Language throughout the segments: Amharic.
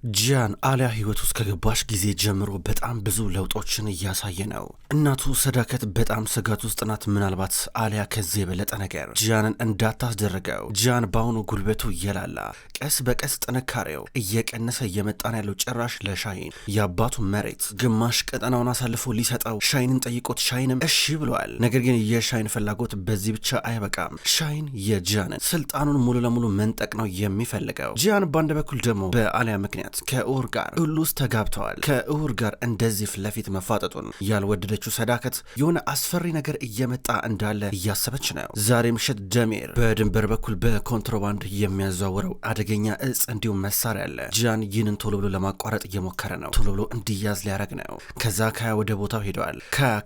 ጂያን አሊያ ህይወት ውስጥ ከገባሽ ጊዜ ጀምሮ በጣም ብዙ ለውጦችን እያሳየ ነው። እናቱ ሰዳከት በጣም ስጋት ውስጥ ናት። ምናልባት አሊያ ከዚህ የበለጠ ነገር ጂያንን እንዳታስደረገው። ጂያን በአሁኑ ጉልበቱ እየላላ ቀስ በቀስ ጥንካሬው እየቀነሰ እየመጣ ነው ያለው። ጭራሽ ለሻይን የአባቱ መሬት ግማሽ ቀጠናውን አሳልፎ ሊሰጠው ሻይንን ጠይቆት ሻይንም እሺ ብሏል። ነገር ግን የሻይን ፍላጎት በዚህ ብቻ አይበቃም። ሻይን የጂያንን ስልጣኑን ሙሉ ለሙሉ መንጠቅ ነው የሚፈልገው። ጂያን በአንድ በኩል ደግሞ በአሊያ ምክንያት ከእሁር ጋር ሁሉ ውስጥ ተጋብተዋል። ከእሁር ጋር እንደዚህ ፊት ለፊት መፋጠጡን ያልወደደችው ሰዳከት የሆነ አስፈሪ ነገር እየመጣ እንዳለ እያሰበች ነው። ዛሬ ምሽት ደሚር በድንበር በኩል በኮንትሮባንድ የሚያዘዋውረው አደገኛ እጽ እንዲሁም መሳሪያ አለ። ጂያን ይህንን ቶሎ ብሎ ለማቋረጥ እየሞከረ ነው። ቶሎ ብሎ እንዲያዝ ሊያረግ ነው። ከዛ ካያ ወደ ቦታው ሄደዋል።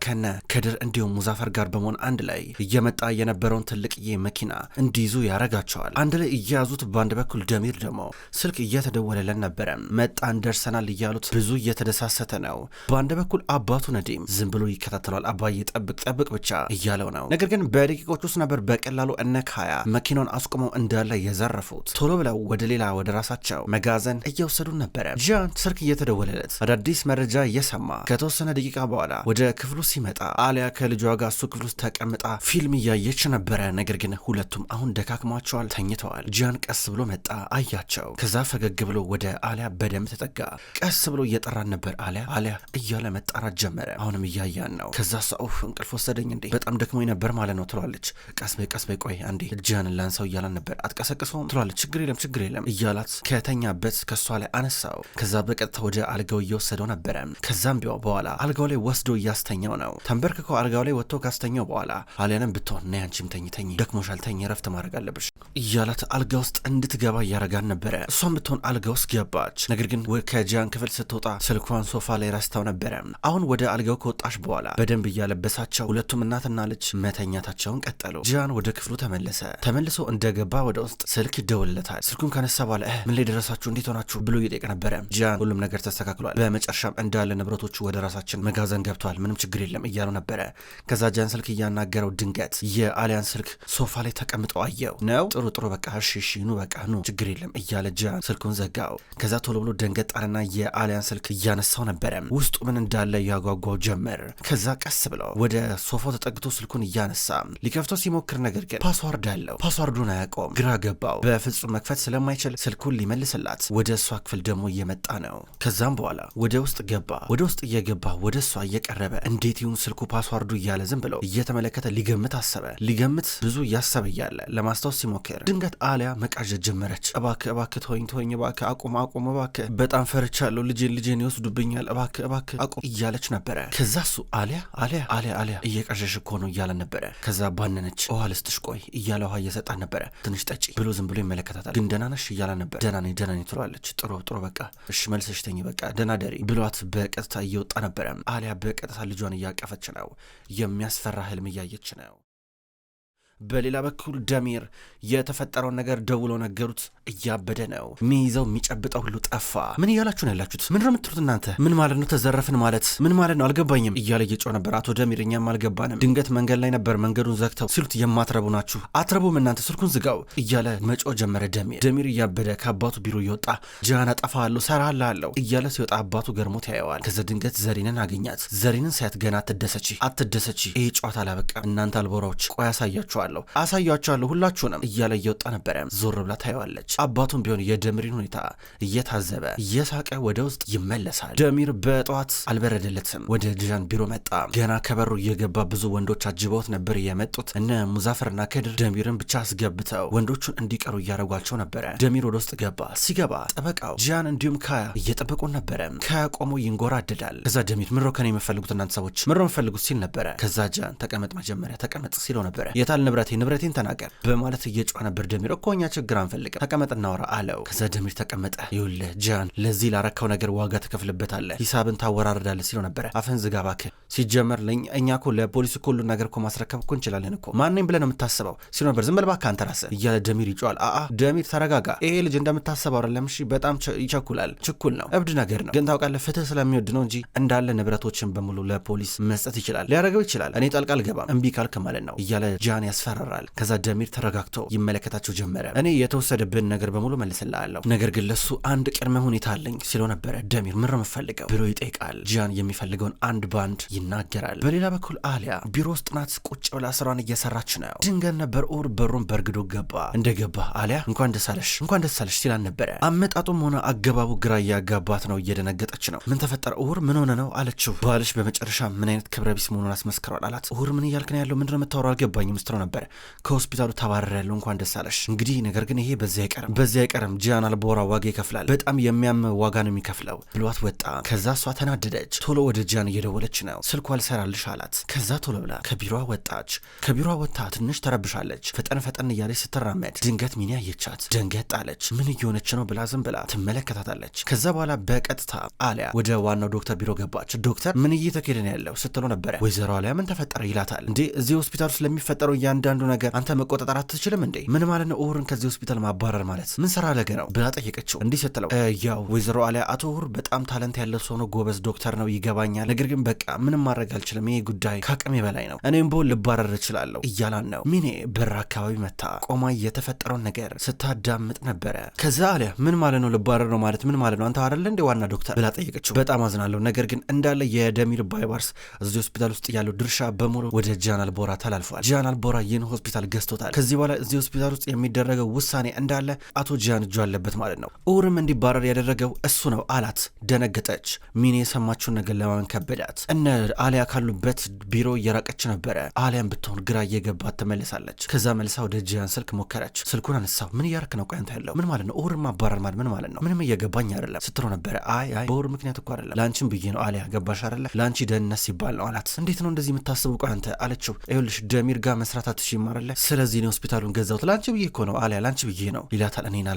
ከነ ከድር እንዲሁም ሙዛፈር ጋር በመሆን አንድ ላይ እየመጣ የነበረውን ትልቅዬ መኪና እንዲይዙ ያረጋቸዋል። አንድ ላይ እየያዙት በአንድ በኩል ደሚር ደግሞ ስልክ እየተደወለለን ነበረ። መጣን ደርሰናል እያሉት ብዙ እየተደሳሰተ ነው። በአንድ በኩል አባቱ ነዲም ዝም ብሎ ይከታተሏል። አባዬ ጠብቅ ጠብቅ ብቻ እያለው ነው። ነገር ግን በደቂቆች ውስጥ ነበር በቀላሉ እነ ካያ መኪናውን አስቆመው እንዳለ የዘረፉት። ቶሎ ብለው ወደ ራሳቸው መጋዘን እየወሰዱ ነበረ። ጂያን ስልክ እየተደወለለት አዳዲስ መረጃ እየሰማ ከተወሰነ ደቂቃ በኋላ ወደ ክፍሉ ሲመጣ አሊያ ከልጇ ጋር እሱ ክፍሉ ውስጥ ተቀምጣ ፊልም እያየች ነበረ። ነገር ግን ሁለቱም አሁን ደካክሟቸዋል፣ ተኝተዋል። ጂያን ቀስ ብሎ መጣ፣ አያቸው። ከዛ ፈገግ ብሎ ወደ አሊያ በደም ተጠጋ። ቀስ ብሎ እየጠራን ነበር። አሊያ እያለ መጣራት ጀመረ። አሁንም እያያን ነው። ከዛ ሰው እንቅልፍ ወሰደኝ እንዴ በጣም ደክሞኝ ነበር ማለት ነው ትሏለች። ቀስ በይ ቆይ አንዴ ጂያንን ላንሳው እያላን ነበር። አትቀሰቅሰውም ትሏለች። ችግር የለም እያላት ከተኛበት ከሷ ላይ አነሳው። ከዛ በቀጥታ ወደ አልጋው እየወሰደው ነበረ። ከዛም በኋላ አልጋው ላይ ወስዶ እያስተኛው ነው። ተንበርክኮ አልጋው ላይ ወጥቶ ካስተኛው በኋላ አሊያንም ብትሆን ነይ አንቺም ተኝ ደክሞሻል፣ ተኝ ረፍት ማድረግ አለብሽ እያላት አልጋ ውስጥ እንድትገባ እያረጋን ነበረ። እሷም ብትሆን አልጋ ውስጥ ገባች። ነገር ግን ከጂያን ክፍል ስትወጣ ስልኳን ሶፋ ላይ ረስታው ነበረ። አሁን ወደ አልጋው ከወጣች በኋላ በደንብ እያለበሳቸው ሁለቱም እናትና ልጅ መተኛታቸውን ቀጠሉ። ጂያን ወደ ክፍሉ ተመልሶ እንደገባ ወደ ውስጥ ስልክ ይደውልለታል። ስልኩን ከነሳ በኋላ ምን ላይ ደረሳችሁ እንዴት ሆናችሁ ብሎ እየጠየቀ ነበረ። ጂያን ሁሉም ነገር ተስተካክሏል፣ በመጨረሻም እንዳለ ንብረቶቹ ወደ ራሳችን መጋዘን ገብተዋል፣ ምንም ችግር የለም እያሉ ነበረ። ከዛ ጂያን ስልክ እያናገረው ድንገት የአሊያን ስልክ ሶፋ ላይ ተቀምጠው አየው። ነው ጥሩ በቃ እሺ ኑ በቃ ኑ ችግር የለም እያለ ጂያን ስልኩን ዘጋው። ከዛ ቶሎ ብሎ ደንገጣልና የአሊያን ስልክ እያነሳው ነበረ። ውስጡ ምን እንዳለ ያጓጓው ጀመር። ከዛ ቀስ ብለው ወደ ሶፋው ተጠግቶ ስልኩን እያነሳ ሊከፍተው ሲሞክር ነገር ግን ፓስዋርድ አለው። ፓስዋርዱን አያውቀውም። ግራ ገባው። በፍጹም መክፈት ስለማይችል ስልኩን ሊመልስላት ወደ እሷ ክፍል ደግሞ እየመጣ ነው። ከዛም በኋላ ወደ ውስጥ ገባ። ወደ ውስጥ እየገባ ወደ እሷ እየቀረበ እንዴት ይሁን ስልኩ ፓስዋርዱ እያለ ዝም ብለው እየተመለከተ ሊገምት አሰበ። ሊገምት ብዙ እያሰበ እያለ ለማስታወስ ሲሞክር ድንገት አሊያ መቃዠት ጀመረች። እባክህ ተወኝ እባክህ አቁም እባክህ በጣም ፈርቻለሁ፣ ልጄን ይወስዱብኛል፣ እባክህ አቁም እያለች ነበረ። ከዛ እሱ አሊያ እየቀዠሽ እኮ ነው እያለ ነበረ። ከዛ ባነነች። ውሃ ልስጥሽ ቆይ እያለ ውሃ እየሰጣን ነበረ። ትንሽ ጠጪ ብሎ ዝም ብሎ ይመለከታታል። ግን ደህና ነሽ እያለ ነበር። ደህና ነኝ ትለዋለች። ጥሩ በቃ እሺ መልሰሽ ተኝ በቃ ደህና ደሪ ብሏት በቀጥታ እየወጣ ነበረ። አሊያ በቀጥታ ልጇን እያቀፈች ነው። የሚያስፈራ ህልም እያየች ነው። በሌላ በኩል ደሚር የተፈጠረውን ነገር ደውሎ ነገሩት። እያበደ ነው። ሚይዘው የሚጨብጠው ሁሉ ጠፋ። ምን እያላችሁ ነው ያላችሁት? ምን ነው የምትሉት እናንተ? ምን ማለት ነው ተዘረፍን ማለት ምን ማለት ነው አልገባኝም እያለ እየጮህ ነበር አቶ ደሚር። እኛም አልገባንም። ድንገት መንገድ ላይ ነበር መንገዱን ዘግተው ሲሉት የማትረቡ ናችሁ፣ አትረቡም እናንተ፣ ስልኩን ዝጋው እያለ መጮህ ጀመረ ደሚር እያበደ ከአባቱ ቢሮ እየወጣ ጂያን አጠፋለሁ ሰራላለሁ እያለ ሲወጣ አባቱ ገርሞት ያየዋል። ከዛ ድንገት ዘሪንን አገኛት። ዘሪንን ሳያት ገና አትደሰቺ ይሄ ጨዋታ አላበቃም እናንተ አልቦራዎች፣ ቆይ አሳያችኋለሁ ሁላችሁንም እያለ እየወጣ ነበረ። ዞር ብላ ታየዋለች። አባቱም ቢሆን የደሚርን ሁኔታ እየታዘበ እየሳቀ ወደ ውስጥ ይመለሳል። ደሚር በጠዋት አልበረደለትም። ወደ ጂያን ቢሮ መጣ። ገና ከበሩ እየገባ ብዙ ወንዶች አጅበውት ነበር የመጡት። እነ ሙዛፈርና ከድር ደሚርን ብቻ አስገብተው ወንዶቹን እንዲቀሩ እያደረጓቸው ነበረ። ደሚር ወደ ውስጥ ሲገባ ጠበቃው ጂያን እንዲሁም ካያ እየጠበቁን ነበረ። ካያ ቆሞ ይንጎራደዳል። ከዛ ደሚር ምሮ ከኔ የምፈልጉት እናንተ ሰዎች ምሮ የምፈልጉት ሲል ነበረ። ከዛ ጂያን ተቀመጥ መጀመሪያ ተቀመጥ ሲለው ነበረ። የታል ንብረቴን ተናገር በማለት እየጮኸ ነበር። ደሚር እኮ እኛ ችግር አንፈልግም ተቀመጥ እናወራ አለው። ከዛ ደሚር ተቀመጠ። ይኸውልህ ጂያን ለዚህ ላረካው ነገር ዋጋ ትከፍልበታለህ፣ ሂሳብን ታወራርዳለህ ሲለው ነበረ። አፈን ዝጋ እባክህ። ሲጀመር እኛ እኮ ለፖሊስ እኮ ሁሉን ነገር እኮ ማስረከብ እኮ እንችላለን እኮ ማንንም ብለህ ነው የምታስበው ሲለው ነበር። ዝም በል እባክህ አንተ ራስህ እያለ ደሚር ይጮሃል። ደሚር ተረጋጋ፣ ይሄ ልጅ እንደምታስበው አይደለም እሺ፣ በጣም ይቸኩላል፣ ችኩል ነው፣ እብድ ነገር ነው። ግን ታውቃለህ ፍትህ ስለሚወድ ነው እንጂ እንዳለ ንብረቶችን በሙሉ ለፖሊስ መስጠት ይችላል፣ ሊያደርገው ይችላል። እኔ ጣልቃ አልገባም እምቢ ካልክ ማለት ነው እያለ ጂያን ያስፈራራል። ከዛ ደሚር ተረጋግቶ ይመለከታቸው ጀመረ። እኔ የተወሰደብን ነገር በሙሉ መልስልሃለሁ፣ ነገር ግን ለሱ አንድ ቅድመ ሁኔታ አለኝ ሲለው ነበረ። ደሚር ምን ነው የምፈልገው ብሎ ይጠይቃል። ጂያን የሚፈልገውን አንድ ባንድ ይናገራል። በሌላ በኩል አሊያ ቢሮ ውስጥ ናት። ቁጭ ብላ ስራዋን እየሰራች ነው። ድንገት ነበር ኡር በሩን በርግዶ ገባ። እንደገባ አሊያ እንኳን ደስ አለሽ ሲላን ነበረ። አመጣጡም ሆነ አገባቡ ግራ እያጋባት ነው። እየደነገጠች ነው። ምን ተፈጠረ ኡር ምን ሆነ ነው አለችው። ባልሽ በመጨረሻ ምን አይነት ክብረ ቢስ መሆኑን አስመስክሯል አላት። ኡር ምን እያልክ ነው ያለው? ምንድነው የምታወራው? አልገባኝም ስትለው ነበረ። ከሆስፒታሉ ተባረረ ያለው እንኳን ደስ አለሽ። እንግዲህ ነገር ግን ይሄ በዚያ አይቀርም ጂያን አልቦራ ዋጋ ይከፍላል። በጣም የሚያም ዋጋ ነው የሚከፍለው ብሏት ወጣ። ከዛ እሷ ተናደደች። ቶሎ ወደ ጂያን እየደወለች ነው። ስልኳ አልሰራልሽ አላት። ከዛ ቶሎ ብላ ከቢሮዋ ወጣች። ከቢሮዋ ወጣ ትንሽ ተረብሻለች። ፈጠን እያለች ስትራመድ ድንገት ሚኒ አየቻት። ደንገጥ አለች። ምን እየሆነች ነው ብላ ዝም ብላ ትመለከታታለች። ከዛ በኋላ በቀጥታ አሊያ ወደ ዋናው ዶክተር ቢሮ ገባች። ዶክተር ምን እየተካሄደ ነው ያለው ስትለው ነበረ። ወይዘሮ አሊያ ምን ተፈጠረ ይላታል። እንዴ እዚህ ሆስፒታል ውስጥ ለሚፈጠረው እያንዳንዱ ነገር አንተ መቆጣጠር አትችልም እንዴ? ምን ማለት ነው ኡሁርን ከዚህ ሆስፒታል ማባረር ማለት ምን ሰራ ለገ ነው ብላ ጠየቀችው። እንዲህ ስትለው ያው ወይዘሮ አሊያ አቶ ኡሁር በጣም ታለንት ያለው ሰው ነው፣ ጎበዝ ዶክተር ነው ይገባኛል። ነገር ግን በቃ ምንም ማድረግ አልችልም፣ ይሄ ጉዳይ ከአቅሜ በላይ ነው፣ እኔም በሆን ልባረር እችላለሁ እያላን ነው። ሚኔ በር አካባቢ መታ ቆማ የተፈጠረውን ነገር ስታዳምጥ ነበረ። ከዛ አሊያ ምን ማለት ነው ልባረር ነው ማለት ምን ማለት ነው አንተ አይደለ እንደ ዋና ዶክተር ብላ ጠየቀችው። በጣም አዝናለሁ፣ ነገር ግን እንዳለ የደሚር ባይባርስ እዚህ ሆስፒታል ውስጥ ያለው ድርሻ በሙሉ ወደ ጂያን አልቦራ ተላልፏል። ጂያን አልቦራ ይህን ሆስፒታል ገዝቶታል። ከዚህ በኋላ እዚህ ሆስፒታል ውስጥ የሚደረገው ውሳኔ እንዳለ አቶ ጂያን እጁ አለበት ማለት ነው። ኡሁርም እንዲባረር ያደረገው እሱ ነው አላት። ደነገጠች። ሚኔ የሰማችውን ነገር ለማመን ከበዳት። እነ አሊያ ካሉበት ቢሮ እየራቀች ነበረ። አሊያን ብትሆን ግራ እየገባት ተመልሳለች። ከዛ መልሳ ወደ ጂያን ስልክ ሞከረች። ስልኩን አነሳው። ምን እያረክ ነው? ቆይ አንተ ያለው ምን ማለት ነው? ኡሁርን ማባረር ማለት ምን ማለት ነው? ምንም እየገባኝ አይደለም ስትሮ ነበረ። አይ በኡሁር ምክንያት እኮ አይደለም ላንቺም ብዬ ነው አሊያ፣ ገባሽ አይደለ? ላንቺ ደህንነት ሲባል ነው አላት። እንዴት ነው እንደዚህ የምታስበው? ቆይ አንተ አለችው። ይኸውልሽ ደሚር ጋር መስራት አትችይም አይደለ? ስለዚህ ነው ሆስፒታሉን ገዛሁት ላንቺ ብዬ እኮ ነው አሊያ፣ ላንቺ ብዬ ነው ይላታል። እኔን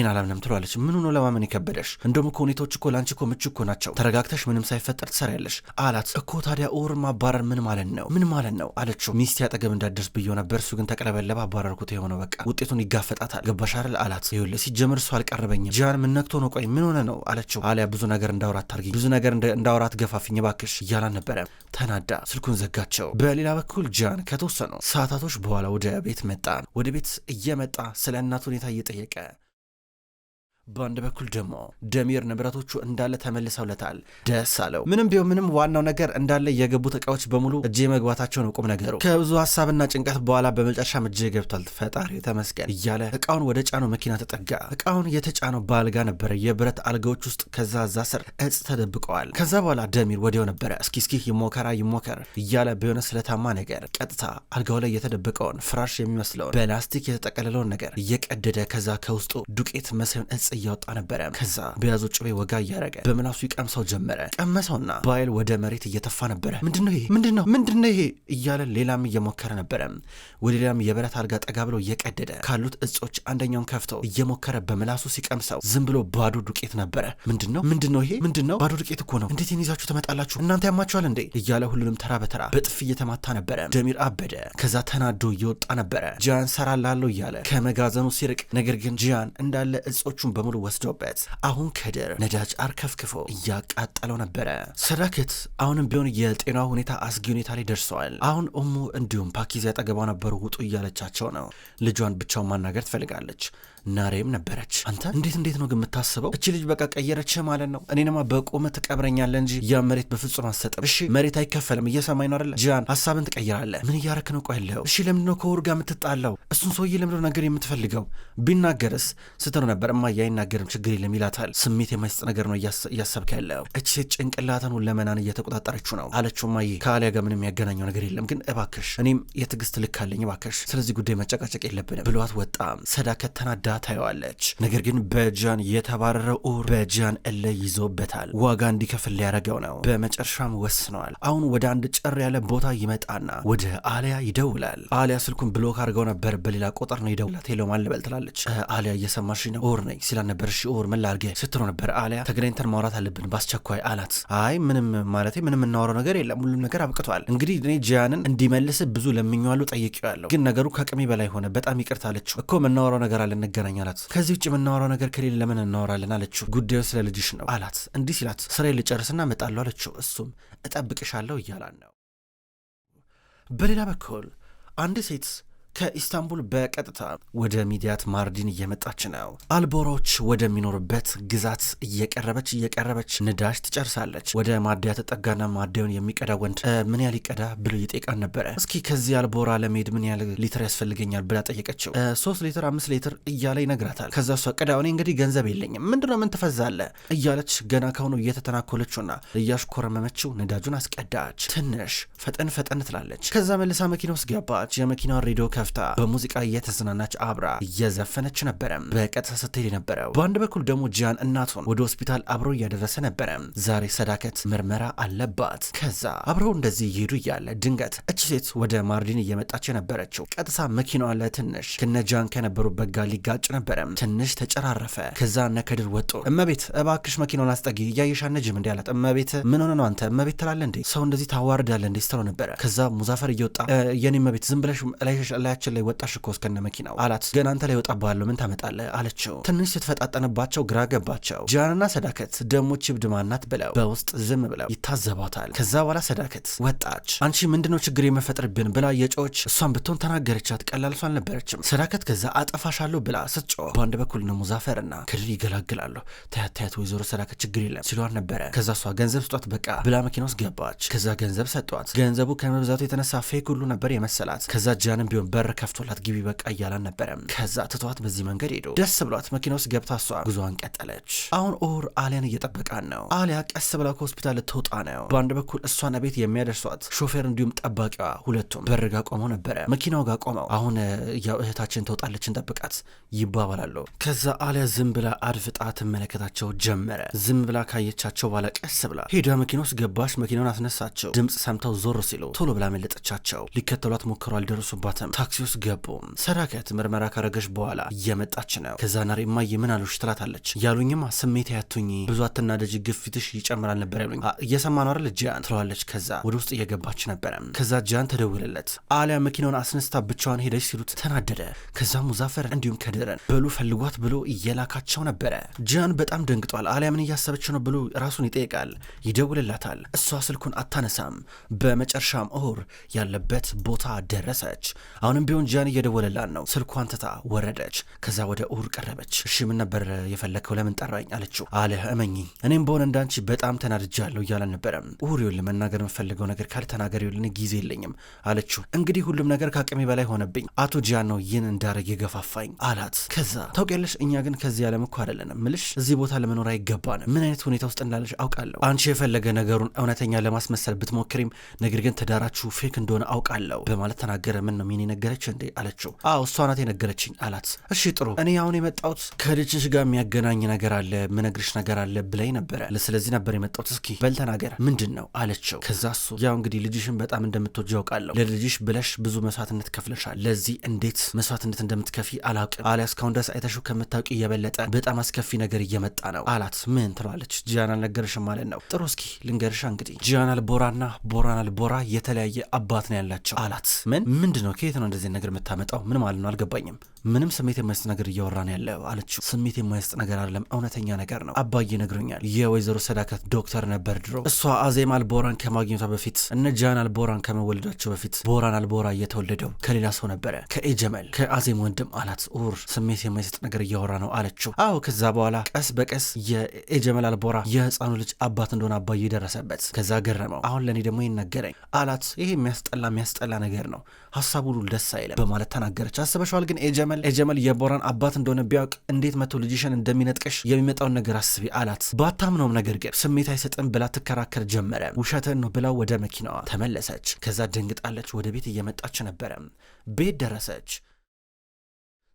አላምንም ትሏለች። ምን ሆኖ ለማመን ይከበደሽ? እንደውም እኮ ሁኔታዎች እኮ ላንቺ እኮ ምቹ እኮ ናቸው፣ ተረጋግተሽ ምንም ሳይፈጠር ትሰሪያለሽ አላት። እኮ ታዲያ ኡሁርን ማባረር ምን ማለት ነው? ምን ማለት ነው አለችው። ሚስቴ አጠገብ እንዳትደርስ ብዬው ነበር፣ እሱ ግን ተቀለበለበ፣ አባረርኩት። የሆነው በቃ ውጤቱን ይጋፈጣታል፣ ገባሽ አይደል አላት። ይኸውልህ ሲጀምር እሱ አልቀረበኝም። ጂያን ምን ነክቶ ነው? ቆይ ምን ሆነ ነው አለችው። አሊያ ብዙ ነገር እንዳውራት ታርጊ፣ ብዙ ነገር እንዳውራት ገፋፍኝ ባክሽ እያላን ነበረ። ተናዳ ስልኩን ዘጋቸው። በሌላ በኩል ጂያን ከተወሰኑ ሰዓታቶች በኋላ ወደ ቤት መጣ። ወደ ቤት እየመጣ ስለ እናቱ ሁኔታ እየጠየቀ በአንድ በኩል ደግሞ ደሚር ንብረቶቹ እንዳለ ተመልሰውለታል። ደስ አለው። ምንም ቢሆን ምንም ዋናው ነገር እንዳለ የገቡት እቃዎች በሙሉ እጄ መግባታቸው ነው ቁም ነገሩ። ከብዙ ሀሳብና ጭንቀት በኋላ በመጨረሻም እጄ ገብቷል፣ ፈጣሪ ተመስገን እያለ እቃውን ወደ ጫነው መኪና ተጠጋ። እቃውን የተጫነው በአልጋ ነበረ፣ የብረት አልጋዎች ውስጥ። ከዛ እዛ ስር እጽ ተደብቀዋል። ከዛ በኋላ ደሚር ወዲያው ነበረ እስኪ ይሞከር እያለ በሆነ ስለታማ ነገር ቀጥታ አልጋው ላይ የተደበቀውን ፍራሽ የሚመስለውን በላስቲክ የተጠቀለለውን ነገር እየቀደደ ከዛ ከውስጡ ዱቄት መሳዩን እጽ እያወጣ ነበረ። ከዛ በያዙ ጭቤ ወጋ እያረገ በምላሱ ይቀምሰው ጀመረ። ቀመሰውና ባይል ወደ መሬት እየተፋ ነበረ። ምንድነው ይሄ እያለ ሌላም እየሞከረ ነበረ። ወደ ሌላም የብረት አልጋ ጠጋ ብሎ እየቀደደ ካሉት እጾች አንደኛውን ከፍቶ እየሞከረ በምላሱ ሲቀምሰው ዝም ብሎ ባዶ ዱቄት ነበረ። ምንድነው ይሄ? ባዶ ዱቄት እኮ ነው። እንዴት ይዛችሁ ትመጣላችሁ? እናንተ ያማችኋል እንዴ? እያለ ሁሉንም ተራ በተራ በጥፍ እየተማታ ነበረ። ደሚር አበደ። ከዛ ተናዶ እየወጣ ነበረ። ጂያን ሰራላለሁ እያለ ከመጋዘኑ ሲርቅ፣ ነገር ግን ጂያን እንዳለ እጾቹን በሙሉ ወስዶበት አሁን ከድር ነዳጅ አርከፍክፎ እያቃጠለው ነበረ። ሰዳከት አሁንም ቢሆን የጤና ሁኔታ አስጊ ሁኔታ ላይ ደርሰዋል። አሁን እሙ እንዲሁም ፓኪዝ ያጠገቧ ነበሩ። ውጡ እያለቻቸው ነው። ልጇን ብቻውን ማናገር ትፈልጋለች። ናሬም ነበረች። አንተ እንዴት ነው ግን የምታስበው? እቺ ልጅ በቃ ቀየረች ማለት ነው። እኔንማ በቆመ ትቀብረኛለህ እንጂ ያ መሬት በፍጹም አትሰጥም። እሺ መሬት አይከፈልም። እየሰማኝ ነው አይደለ? ጂያን ሀሳብን ትቀይራለህ። ምን እያረክ ነው? ቆይለው እሺ ለምንድነው ከኡሁር ጋር የምትጣላው? እሱን ሰውዬ ለምንድነው ነገር የምትፈልገው? ቢናገርስ ስትሉ ነበር። እማዬ አይናገርም ችግር የለም ይላታል። ስሜት የማይሰጥ ነገር ነው እያሰብክ ያለው። እቺ ሴት ጭንቅላትን ለመናን እየተቆጣጠረችው ነው አለችው። እማዬ ከአሊያ ጋር ምንም ያገናኘው ነገር የለም፣ ግን እባክሽ እኔም የትዕግስት ልክ አለኝ፣ እባክሽ ስለዚህ ጉዳይ መጨቃጨቅ የለብንም ብሏት ወጣ። ሰዳከት ተናዳ ታየዋለች። ነገር ግን በጂያን የተባረረው ኡሁር በጂያን እልህ ይዞበታል። ዋጋ እንዲከፍል ሊያደርገው ነው። በመጨረሻም ወስነዋል። አሁን ወደ አንድ ጭር ያለ ቦታ ይመጣና ወደ አሊያ ይደውላል። አሊያ ስልኩን ብሎክ አድርገው ነበር። በሌላ ቁጥር ነው ይደውላት። ሄሎ ማን ልበል ትላለች። አሊያ እየሰማሽ ነው? ኡሁር ነኝ ሲላል ነበር። እሺ ኡሁር ምን ላድርግ ስትለው ነበር። አሊያ ተገናኝተን ማውራት አለብን በአስቸኳይ አላት። አይ ምንም የምናወራው ነገር የለም፣ ሁሉም ነገር አብቅቷል። እንግዲህ እኔ ጂያንን እንዲመልስ ብዙ ለምኜዋለሁ፣ ጠይቄዋለሁ፣ ግን ነገሩ ከአቅሜ በላይ ሆነ። በጣም ይቅርታ አለችው። እኮ የምናወራው ነገር አለ እንገናኝ አላት። ከዚህ ውጭ የምናወራው ነገር ከሌለ ለምን እናወራለን አለችው። ጉዳዩ ስለ ልጅሽ ነው አላት። እንዲህ ሲላት ስራዬን ልጨርስና እመጣለሁ አለችው። እሱም እጠብቅሻለሁ እያላን ነው። በሌላ በኩል አንድ ሴት ከኢስታንቡል በቀጥታ ወደ ሚዲያት ማርዲን እየመጣች ነው። አልቦራዎች ወደሚኖርበት ግዛት እየቀረበች ነዳጅ ትጨርሳለች። ወደ ማደያ ተጠጋና ማደያውን የሚቀዳ ወንድ ምን ያህል ይቀዳ ብሎ ይጠይቃን ነበረ። እስኪ ከዚህ አልቦራ ለመሄድ ምን ያህል ሊትር ያስፈልገኛል ብላ ጠየቀችው። 3 ሊትር 5 ሊትር እያለ ይነግራታል። ከዛ እሷ ቀዳው እኔ እንግዲህ ገንዘብ የለኝም ምንድነው ምን ትፈዛለ እያለች ገና ካሁኑ እየተተናኮለችውና እያሽኮረመመችው ነዳጁን አስቀዳች። ትንሽ ፈጠን ትላለች። ከዛ መልሳ መኪና ውስጥ ገባች። የመኪናውን ሬዲዮ ከፍታ በሙዚቃ እየተዝናናች አብራ እየዘፈነች ነበረ በቀጥታ ስትሄድ ነበረው። በአንድ በኩል ደግሞ ጂያን እናቱን ወደ ሆስፒታል አብሮ እያደረሰ ነበረ። ዛሬ ሰዳከት ምርመራ አለባት። ከዛ አብረው እንደዚህ እየሄዱ እያለ ድንገት እች ሴት ወደ ማርዲን እየመጣች የነበረችው ቀጥታ መኪናዋ ለትንሽ ከነጃን ከነበሩበት ጋር ሊጋጭ ነበረ። ትንሽ ተጨራረፈ። ከዛ ነከድር ወጡ። እመቤት እባክሽ መኪናውን አስጠጊ እያየሻ ነጅም እንዲ አላት። እመቤት ምን ሆነ ነው አንተ እመቤት ትላለ እንዴ ሰው እንደዚህ ታዋርዳለ እንዴ ስትለው ነበረ። ከዛ ሙዛፈር እየወጣ የኔ እመቤት ዝም ብለሽ ላያችን ላይ ወጣሽ እኮ እስከነ መኪናው አላት። ገና አንተ ላይ ወጣባለሁ ምን ታመጣለ አለችው። ትንሽ ስትፈጣጠንባቸው ግራ ገባቸው። ጂያንና ሰዳከት ደሞ ችብድ ማናት ብለው በውስጥ ዝም ብለው ይታዘባታል። ከዛ በኋላ ሰዳከት ወጣች። አንቺ ምንድነው ችግር የመፈጥርብን ብላ የጮች እሷን ብትሆን ተናገረቻት። ቀላል ሰው አልነበረችም ሰዳከት። ከዛ አጠፋሻለሁ ብላ ስትጮህ በአንድ በኩል ነው ሙዛፈርና ከድር ይገላግላሉ። ታያት ወይዘሮ ሰዳከት ችግር የለም ሲሏን ነበረ። ከዛ እሷ ገንዘብ ስጧት በቃ ብላ መኪና ውስጥ ገባች። ከዛ ገንዘብ ሰጧት። ገንዘቡ ከመብዛቱ የተነሳ ፌክ ሁሉ ነበር የመሰላት። ከዛ ጃንም ቢሆን በር ከፍቶላት ግቢ በቃ እያላን ነበረ። ከዛ ትቷት በዚህ መንገድ ሄዶ ደስ ብሏት መኪና ውስጥ ገብታ እሷ ጉዞዋን ቀጠለች። አሁን ኦር አሊያን እየጠበቃን ነው። አሊያ ቀስ ብላ ከሆስፒታል ልትወጣ ነው። በአንድ በኩል እሷን ቤት የሚያደርሷት ሾፌር እንዲሁም ጠባቂዋ ሁለቱም በር ጋር ቆመው ነበረ። መኪናው ጋር ቆመው አሁን ያው እህታችን ትወጣለች እንጠብቃት ይባባላሉ። ከዛ አሊያ ዝም ብላ አድፍጣ ትመለከታቸው ጀመረ። ዝም ብላ ካየቻቸው በኋላ ቀስ ብላ ሄዳ መኪና ውስጥ ገባች። መኪናውን አስነሳቸው። ድምፅ ሰምተው ዞር ሲሉ ቶሎ ብላ መለጠቻቸው። ሊከተሏት ሞክረው አልደረሱባትም። ታክሲ ውስጥ ገቡ። ሰዳከት ምርመራ ካረገች በኋላ እየመጣች ነው። ከዛ ናሬ እማዬ ምን አሉሽ ትላታለች። ያሉኝማ ስሜት ያቱኝ ብዙ አትናደጂ ግፊትሽ ይጨምራል ነበር ያሉኝ። እየሰማ ነው አይደል ጂያን ትለዋለች። ከዛ ወደ ውስጥ እየገባች ነበረ። ከዛ ጂያን ተደውለለት። አሊያ መኪናውን አስነስታ ብቻዋን ሄደች ሲሉት ተናደደ። ከዛ ሙዛፈር እንዲሁም ከድረን በሉ ፈልጓት ብሎ እየላካቸው ነበረ። ጂያን በጣም ደንግጧል። አሊያ ምን እያሰበች ነው ብሎ ራሱን ይጠይቃል። ይደውልላታል። እሷ ስልኩን አታነሳም። በመጨረሻም ኦር ያለበት ቦታ ደረሰች። አሁንም ቢሆን ጂያን እየደወለላን ነው። ስልኳን ትታ ወረደች። ከዛ ወደ ኦር ቀረበች። እሺ ምን ነበር የፈለግከው ለምን ጠራኝ አለችው። አሊያ እመኚኝ እኔም በሆነ እንዳንቺ በጣም ተናድጃለሁ እያለን ነበረ። ኦር ይኸውልህ መናገር የምፈልገው ነገር ካልተናገር ይኸውልህ ጊዜ የለኝም አለችው። እንግዲህ ሁሉም ነገር ከአቅሜ በላይ ሆነብኝ። አቶ ጂያን ነው ይህን እንዳረግ የገፋፋኝ አላት። ከዛ ታውቂያለሽ እኛ ግን ከዚህ ዓለም እኮ አይደለንም ምልሽ እዚህ ቦታ ለመኖር አይገባንም። ምን አይነት ሁኔታ ውስጥ እንዳለሽ አውቃለሁ። አንቺ የፈለገ ነገሩን እውነተኛ ለማስመሰል ብትሞክሪም ነገር ግን ትዳራችሁ ፌክ እንደሆነ አውቃለሁ በማለት ተናገረ። ምን ነው ሚኔ ነገረች እንዴ አለችው። አዎ እሷ ናት የነገረችኝ አላት። እሺ ጥሩ እኔ አሁን የመጣሁት ከልጅሽ ጋር የሚያገናኝ ነገር አለ ምነግርሽ ነገር አለ ብላኝ ነበረ። ስለዚህ ነበር የመጣሁት እስኪ በል ተናገር ምንድን ነው አለችው። ከዛ እሱ ያው እንግዲህ ልጅሽን በጣም እንደምትወጂ አውቃለሁ። ለልጅሽ ብለሽ ብዙ መስዋዕትነት ከፍለሻል። ለዚህ እንዴት መስዋዕትነት እንደምትከፊ አላውቅም። አሊያ እስካሁን ድረስ አይተሽው ከምታውቂ የበለጠ በጣም አስከፊ ነገር እየመጣ ነው አላት። ምን ትለዋለች። ጂያን አልነገርሽም ማለት ነው። ጥሩ እስኪ ልንገርሻ እንግዲህ ጂያን አልቦራና ቦራን አልቦራ የተለያየ አባት ነው ያላቸው አላት። ምንድን ነው ከየት ነው እንደዚህ ነገር የምታመጣው ምን ማለት ነው አልገባኝም። ምንም ስሜት የማይስጥ ነገር እያወራ ነው ያለው አለችው። ስሜት የማይስጥ ነገር አይደለም እውነተኛ ነገር ነው። አባዬ ነግሮኛል። የወይዘሮ ሰዳከት ዶክተር ነበር ድሮ። እሷ አዜም አልቦራን ከማግኘቷ በፊት እነ ጂያን አልቦራን ከመወለዳቸው በፊት ቦራን አልቦራ እየተወለደው ከሌላ ሰው ነበረ ከኤጀመል ከአዜም ወንድም አላት። ኡር ስሜት የማይስጥ ነገር እያወራ ነው አለችው። አዎ ከዛ በኋላ ቀስ በቀስ የኤጀመል አልቦራ የህፃኑ ልጅ አባት እንደሆነ አባዬ ደረሰበት። ከዛ ገረመው። አሁን ለእኔ ደግሞ ይነገረኝ አላት። ይሄ የሚያስጠላ ነገር ነው ሀሳቡ ሁሉ ደስ አይለም በማለት ተናገረች። አስበሽዋል ግን ኤጀመል የቦራን አባት እንደሆነ ቢያውቅ እንዴት መቶ ልጅሽን እንደሚነጥቀሽ የሚመጣውን ነገር አስቢ አላት። ባታምነውም ነገር ግን ስሜት አይሰጥም ብላ ትከራከር ጀመረ። ውሸትን ነው ብላ ወደ መኪናዋ ተመለሰች። ከዛ ደንግጣለች። ወደ ቤት እየመጣች ነበረ። ቤት ደረሰች።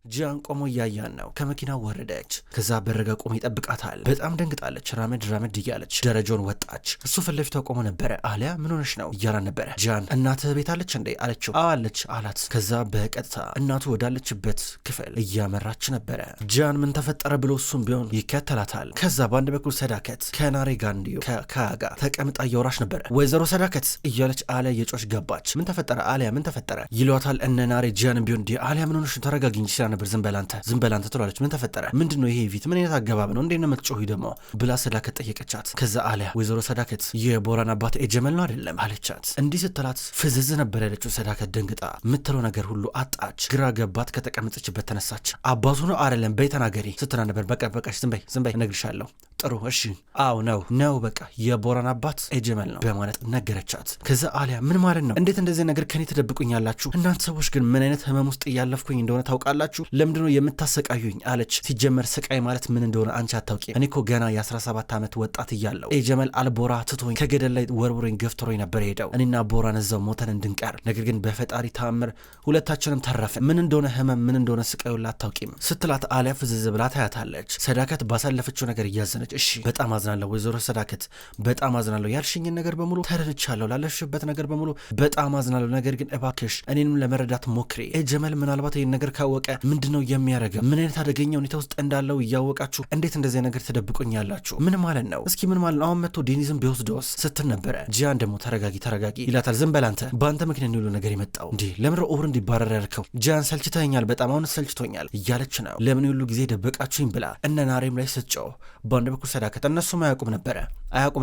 ጂያን ቆሞ እያያን ነው። ከመኪናው ወረደች። ከዛ በረጋ ቆሞ ይጠብቃታል። በጣም ደንግጣለች። ራመድ እያለች ደረጃውን ወጣች። እሱ ፊት ለፊቷ ቆሞ ነበረ። አሊያ ምን ሆነሽ ነው እያላን ነበረ። ጂያን እናትህ ቤት አለች እንዴ አለችው። አለች አላት። ከዛ በቀጥታ እናቱ ወዳለችበት ክፍል እያመራች ነበረ። ጂያን ምን ተፈጠረ ብሎ እሱም ቢሆን ይከተላታል። ከዛ በአንድ በኩል ሰዳከት ከናሬ ጋር እንዲሁ ከጋ ተቀምጣ እያወራች ነበረ። ወይዘሮ ሰዳከት እያለች አሊያ የጮች ገባች። ምን ተፈጠረ አሊያ ምን ተፈጠረ ይሏታል እነ ናሬ። ጂያን ቢሆን አሊያ ምን ሆነሽ ተረጋጊ እንጂ ነበር። ዝም በላንተ ትሏለች። ምን ተፈጠረ? ምንድነው ይሄ ፊት? ምን አይነት አገባብ ነው? እንዴት ነው የምትጮሂ ደግሞ ብላ ሰዳከት ጠየቀቻት። ከዛ አሊያ ወይዘሮ ሰዳከት የቦራን አባት ኤጀመል ነው አይደለም አለቻት። እንዲህ ስትላት ፍዝዝ ነበር ያለችው ሰዳከት ደንግጣ የምትለው ነገር ሁሉ አጣች። ግራ ገባት። ከተቀመጠችበት ተነሳች። አባቱ ነው አይደለም በይ ተናገሪ ስትላ ነበር። በቃሽ ዝም በይ እነግርሻለሁ። ጥሩ እሺ አው ነው በቃ የቦራን አባት ኤጀመል ነው በማለት ነገረቻት። ከዛ አሊያ ምን ማለት ነው? እንዴት እንደዚህ ነገር ከኔ ትደብቁኛላችሁ? እናንተ ሰዎች ግን ምን አይነት ህመም ውስጥ እያለፍኩኝ እንደሆነ ታውቃላችሁ? ለምንድነው የምታሰቃዩኝ? አለች። ሲጀመር ስቃይ ማለት ምን እንደሆነ አንቺ አታውቂም። እኔ እኮ ገና የ17 ዓመት ወጣት እያለሁ ኤጀመል አልቦራ ትቶኝ ከገደል ላይ ወርውሮኝ ገፍትሮኝ ነበር ሄደው እኔና ቦራን እዛው ሞተን እንድንቀር። ነገር ግን በፈጣሪ ተአምር ሁለታችንም ተረፍን። ምን እንደሆነ ህመም ምን እንደሆነ ስቃዩን አታውቂም ስትላት አሊያ ፍዝዝ ብላ ታያታለች። ሰዳከት ባሳለፈችው ነገር እያዘነች እሺ በጣም አዝናለሁ ወይዘሮ ሰዳከት በጣም አዝናለሁ፣ ያልሽኝን ነገር በሙሉ ተረድቻለሁ፣ ላለሽበት ነገር በሙሉ በጣም አዝናለሁ። ነገር ግን እባክሽ እኔንም ለመረዳት ሞክሪ። ኤጀመል ምናልባት ይህን ነገር ካወቀ ምንድነው የሚያደርገው? ምን አይነት አደገኛ ሁኔታ ውስጥ እንዳለው እያወቃችሁ እንዴት እንደዚህ ነገር ትደብቁኛላችሁ? ምን ማለት ነው? እስኪ ምን ማለት ነው? አሁን መጥቶ ዴኒዝም ቢወስደውስ ስትል ነበረ። ጂያን ደግሞ ተረጋጊ ይላታል። ዝም በል አንተ፣ በአንተ ምክንያት ሁሉ ነገር የመጣው እንዴ ለምን ኦር እንዲባረር ያልከው? ጂያን ሰልችተኛል፣ በጣም አሁን ሰልችቶኛል እያለች ነው። ለምን ሁሉ ጊዜ ደበቃችሁኝ ብላ እነ ናሬም ላይ ስትጮህ በአንድ በኩል ሰዳከት እነሱም አያውቁም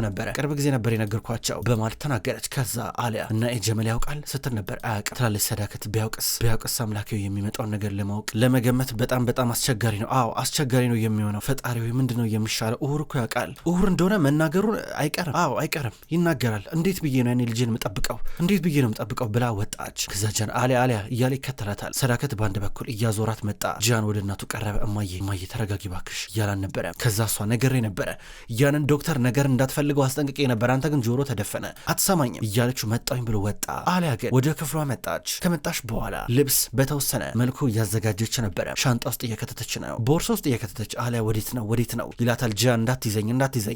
ነበረ ቅርብ ጊዜ ነበር የነገርኳቸው በማለት ተናገረች። ከዛ አሊያ እና ኤጀመል ያውቃል ስትል ነበር። አያውቅም ትላለች ሰዳከት። ቢያውቅስ አምላኬው የሚመጣውን ነገር ለማወቅ ለመገመት በጣም አስቸጋሪ ነው። አዎ አስቸጋሪ ነው የሚሆነው። ፈጣሪው ምንድነው የሚሻለው? ኡሁር እኮ ያውቃል። ኡሁር እንደሆነ መናገሩን አይቀርም። አዎ አይቀርም፣ ይናገራል። እንዴት ብዬ ነው ያኔ ልጄን የምጠብቀው ብላ ወጣች። ከዛ ጃን አሊያ እያለ ይከተላታል። ሰዳከት በአንድ በኩል እያዞራት መጣ። ጃን ወደ እናቱ ቀረበ። እማዬ ተረጋጊ ባክሽ እያላን ነበረ። ከዛ እሷ ነገሬ ነበረ ያንን ዶክተር ነገር እንዳትፈልገው አስጠንቅቄ ነበር፣ አንተ ግን ጆሮ ተደፈነ አትሰማኝም እያለችው መጣኝ ብሎ ወጣ። አሊያ ግን ወደ ክፍሏ መጣች። ከመጣች በኋላ ልብስ በተወሰነ መልኩ እያዘጋጀች ነበረ። ሻንጣ ውስጥ እየከተተች ነው፣ ቦርሳ ውስጥ እየከተተች። አሊያ ወዴት ነው ይላታል ጂያን። እንዳትይዘኝ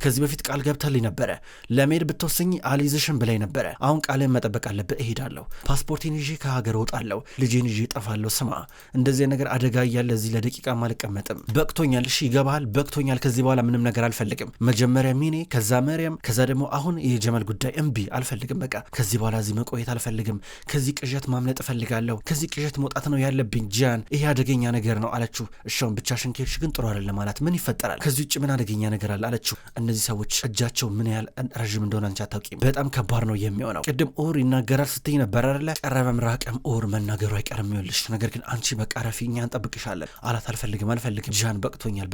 ከዚህ በፊት ቃል ገብተልኝ ነበረ ለመሄድ ብትወስኝ አልይዝሽም ብላኝ ነበረ። አሁን ቃልን መጠበቅ አለብህ። እሄዳለሁ፣ ፓስፖርቴን ይዤ ከሀገር እወጣለሁ፣ ልጄን ይዤ እጠፋለሁ። ስማ እንደዚህ ነገር አደጋ እያለ እዚህ ለደቂቃ አልቀመጥም። በቅቶኛል። እሺ ይገባሃል? በቅቶኛል። ከዚህ በኋላ ምንም ነገር አልፈልግም። መጀመሪያ ሚኔ፣ ከዛ መርያም፣ ከዛ ደግሞ አሁን የጀመል ጉዳይ እምቢ አልፈልግም። በቃ ከዚህ በኋላ እዚህ መቆየት አልፈልግም። ከዚህ ቅዠት ማምለጥ እፈልጋለሁ። ከዚህ ቅዠት መውጣት ነው ያለብኝ ጂያን፣ ይሄ አደገኛ ነገር ነው አለችው። እሻውን ብቻሽን ከሄድሽ ግን ጥሩ አይደለም አላት። ምን ይፈጠራል? ከዚህ ውጭ ምን አደገኛ ነገር አለ አለችው። እነዚህ ሰዎች እጃቸው ምን ያህል ረዥም እንደሆነ አንቺ አታውቂም። በጣም ከባድ ነው የሚሆነው። ቅድም ኦር ይናገራል ስትይ ነበር አይደለ? ቀረበም ራቀም ኦር መናገሩ አይቀርም ይኸውልሽ። ነገር ግን አንቺ በቃ ረፊ፣ እኛ እንጠብቅሻለን አላት። አልፈልግም ጂያን፣ በቅቶኛል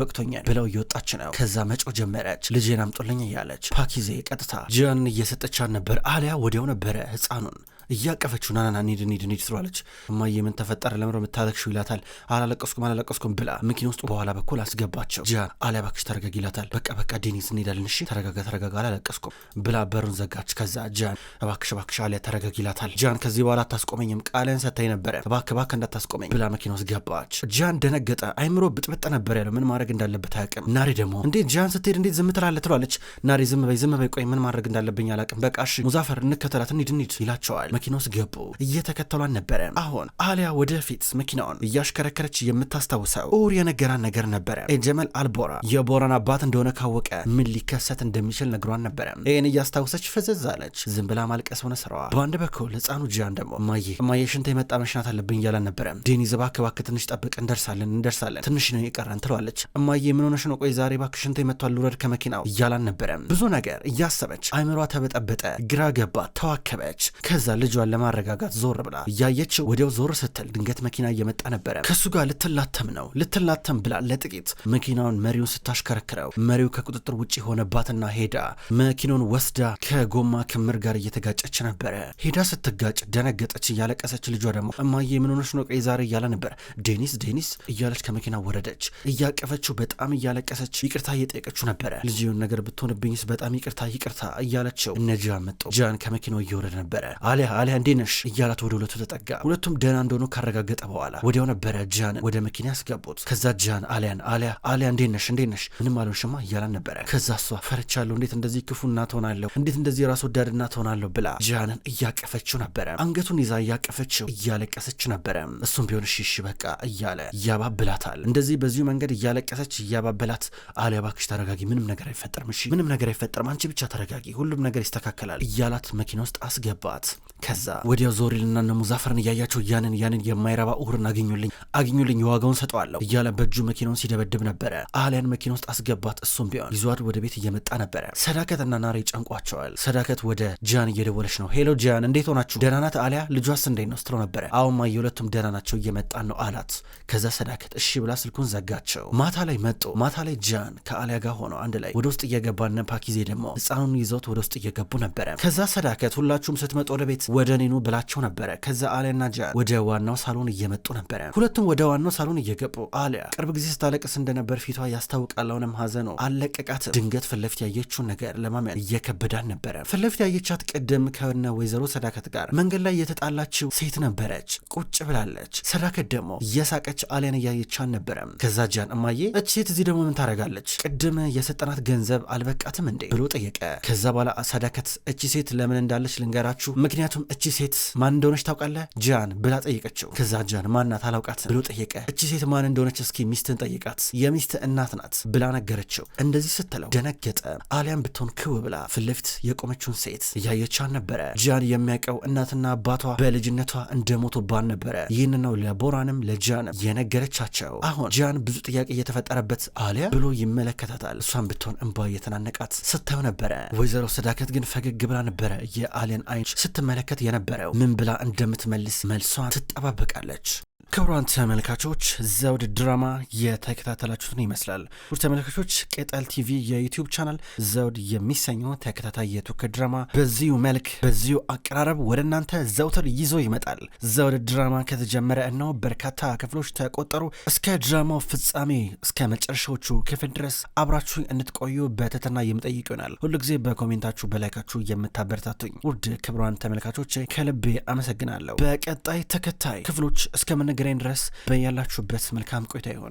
ብለው እየወጣች ነው። ከዛ መጮ ጀመረች። ልጄን አምጦልኝ እያለች ፓኪዜ ቀጥታ ጂያን እየሰጠቻት ነበር። አሊያ ወዲያው ነበረ ህፃኑን እያቀፈችው ናናና ኒድ ትሏለች። እማዬ ምን ተፈጠረ? ለምሮ የምታለቅሽው ይላታል። አላለቀስኩም ብላ መኪና ውስጥ በኋላ በኩል አስገባቸው። ጂያን አሊያ ባክሽ ተረጋጊ ይላታል። በቃ ዴኒስ እንሄዳለን እሺ ተረጋጋ አላለቀስኩም ብላ በሩን ዘጋች። ከዛ ጂያን እባክሽ አሊያ ተረጋጊ ይላታል። ጂያን ከዚህ በኋላ አታስቆመኝም፣ ቃልን ሰጥተኝ ነበረ፣ እባክህ እንዳታስቆመኝ ብላ መኪና ውስጥ ገባች። ጂያን ደነገጠ። አይምሮ ብጥብጥ ነበር ያለው። ምን ማድረግ እንዳለበት አያውቅም። ናሬ ደግሞ እንዴት ጂያን ስትሄድ እንዴት ዝም ትላለች? ናሬ ዝም በይ ቆይ ምን ማድረግ እንዳለብኝ አላውቅም። በቃ እሺ ሙዛፈር እንከተላት እንሂድ ይላቸዋል። መኪና ውስጥ ገቡ። እየተከተሏን ነበረ። አሁን አሊያ ወደፊት መኪናውን እያሽከረከረች የምታስታውሰው ኡር የነገራን ነገር ነበረ። ኤጀመል አልቦራ የቦራን አባት እንደሆነ ካወቀ ምን ሊከሰት እንደሚችል ነግሯን ነበረ። ይህን እያስታወሰች ፍዝዝ አለች። ዝም ብላ ማልቀስ ሆነ ስራዋ። በአንድ በኩል ህፃኑ ጂያን ደግሞ እማዬ ሽንት የመጣ መሽናት አለብኝ እያላን ነበረ። ዴኒዝ እባክህ ትንሽ ጠብቅ፣ እንደርሳለን ትንሽ ነው የቀረን ትለዋለች። እማዬ ምን ሆነሽ ነው? ቆይ ዛሬ እባክህ ሽንት መጥቷል፣ ውረድ ከመኪናው እያላን ነበረ። ብዙ ነገር እያሰበች አይምሯ ተበጠበጠ፣ ግራ ገባት፣ ተዋከበች። ከዛ ልጇን ለማረጋጋት ዞር ብላ እያየችው ወዲያው ዞር ስትል ድንገት መኪና እየመጣ ነበረ። ከሱ ጋር ልትላተም ብላ ለጥቂት መኪናውን መሪውን ስታሽከረክረው መሪው ከቁጥጥር ውጭ ሆነባትና ሄዳ መኪናውን ወስዳ ከጎማ ክምር ጋር እየተጋጨች ነበረ። ሄዳ ስትጋጭ ደነገጠች፣ እያለቀሰች። ልጇ ደግሞ እማዬ ምን ሆነሽ ነው? ቀይ ዛሬ እያለ ነበር። ዴኒስ እያለች ከመኪና ወረደች። እያቀፈችው በጣም እያለቀሰች ይቅርታ እየጠየቀችው ነበረ። ልጅውን ነገር ብትሆንብኝስ በጣም ይቅርታ እያለችው እነ ጂያን መጡ። ጂያን ከመኪናው እየወረደ ነበረ። አሊያ እንዴት ነሽ እያላት ወደ ሁለቱ ተጠጋ። ሁለቱም ደህና እንደሆኑ ካረጋገጠ በኋላ ወዲያው ነበረ ጂያን ወደ መኪና ያስገቡት። ከዛ ጂያን አሊያ እንዴት ነሽ ምንም አልሆንሽማ እያላን ነበረ። ከዛ እሷ ፈርቻለሁ፣ እንዴት እንደዚህ ክፉ እናት ሆናለሁ፣ እንዴት እንደዚህ ራስ ወዳድ እናት ሆናለሁ ብላ ጂያንን እያቀፈችው ነበረ። አንገቱን ይዛ እያቀፈችው እያለቀሰች ነበረ። እሱም ቢሆን እሺ በቃ እያለ እያባብላታል። እንደዚህ በዚሁ መንገድ እያለቀሰች እያባበላት አሊያ እባክሽ ተረጋጊ፣ ምንም ነገር አይፈጠርም፣ አንቺ ብቻ ተረጋጊ፣ ሁሉም ነገር ይስተካከላል እያላት መኪና ውስጥ አስገባት። ከዛ ወዲያው ዞሪልና እነ ሙዛፈርን እያያቸው ያንን የማይረባ እውርን አግኙልኝ የዋጋውን ሰጠዋለሁ እያለ በእጁ መኪናውን ሲደበድብ ነበረ። አሊያን መኪና ውስጥ አስገባት። እሱም ቢሆን ይዟት ወደ ቤት እየመጣ ነበረ። ሰዳከትና ናሬ ጨንቋቸዋል። ሰዳከት ወደ ጂያን እየደወለች ነው። ሄሎ ጂያን እንዴት ሆናችሁ? ደህና ናት አሊያ? ልጇስ እንዴት ነው ስትለው ነበረ። አሁንማ የሁለቱም ደህና ናቸው እየመጣን ነው አላት። ከዛ ሰዳከት እሺ ብላ ስልኩን ዘጋቸው። ማታ ላይ መጡ። ማታ ላይ ጂያን ከአሊያ ጋር ሆነው አንድ ላይ ወደ ውስጥ እየገባና ፓኪዜ ደግሞ ህፃኑን ይዘውት ወደ ውስጥ እየገቡ ነበረ። ከዛ ሰዳከት ሁላችሁም ስትመጡ ወደ ቤት ወደ እኔኑ ብላቸው ነበረ። ከዛ አሊያና ጂያን ወደ ዋናው ሳሎን እየመጡ ነበረ። ሁለቱም ወደ ዋናው ሳሎን እየገቡ አሊያ ቅርብ ጊዜ ስታለቅስ እንደነበር ፊቷ ያስታውቃል። አሁንም ሀዘኑ አለቀቃት። ድንገት ፊት ለፊት ያየችውን ነገር ለማመን እየከበዳን ነበረ። ፊት ለፊት ያየቻት ቅድም ከነ ወይዘሮ ሰዳከት ጋር መንገድ ላይ የተጣላችው ሴት ነበረች። ቁጭ ብላለች። ሰዳከት ደግሞ እየሳቀች አሊያን እያየቻን ነበረ። ከዛ ጂያን እማዬ እቺ ሴት እዚህ ደግሞ ምን ታረጋለች? ቅድም የሰጠናት ገንዘብ አልበቃትም እንዴ ብሎ ጠየቀ። ከዛ በኋላ ሰዳከት እቺ ሴት ለምን እንዳለች ልንገራችሁ፣ ምክንያቱም እቺ ሴት ማን እንደሆነች ታውቃለህ ጂያን ብላ ጠየቀችው። ከዛ ጂያን ማናት አላውቃት ብሎ ጠየቀ። እቺ ሴት ማን እንደሆነች እስኪ ሚስትን ጠይቃት፣ የሚስት እናት ናት ብላ ነገረችው። እንደዚህ ስትለው ደነገጠ። አሊያን ብትሆን ክው ብላ ፊት ለፊት የቆመችውን ሴት እያየቻን ነበረ። ጂያን የሚያውቀው እናትና አባቷ በልጅነቷ እንደሞቱባን ነበረ። ይህን ነው ለቦራንም ለጂያንም የነገረቻቸው። አሁን ጂያን ብዙ ጥያቄ እየተፈጠረበት አሊያ ብሎ ይመለከታታል። እሷን ብትሆን እንባ እየተናነቃት ስታየው ነበረ። ወይዘሮ ሰዳከት ግን ፈገግ ብላ ነበረ የአሊያን አይን ስትመለከት የነበረው። ምን ብላ እንደምትመልስ መልሷን ትጠባበቃለች። ክቡራን ተመልካቾች ዘውድ ድራማ የተከታተላችሁትን ይመስላል። ውድ ተመልካቾች ቅጠል ቲቪ የዩቲዩብ ቻናል ዘውድ የሚሰኘው ተከታታይ የቱርክ ድራማ በዚሁ መልክ በዚሁ አቀራረብ ወደ እናንተ ዘውትር ይዞ ይመጣል። ዘውድ ድራማ ከተጀመረ እነው በርካታ ክፍሎች ተቆጠሩ። እስከ ድራማው ፍጻሜ እስከ መጨረሻዎቹ ክፍል ድረስ አብራችሁ እንድትቆዩ በትህትና የምጠይቅ ይሆናል። ሁሉ ጊዜ በኮሜንታችሁ በላይካችሁ የምታበረታቱኝ ውድ ክቡራን ተመልካቾች ከልቤ አመሰግናለሁ። በቀጣይ ተከታይ ክፍሎች እስከምን ገናኝ ድረስ በያላችሁበት መልካም ቆይታ ይሆን።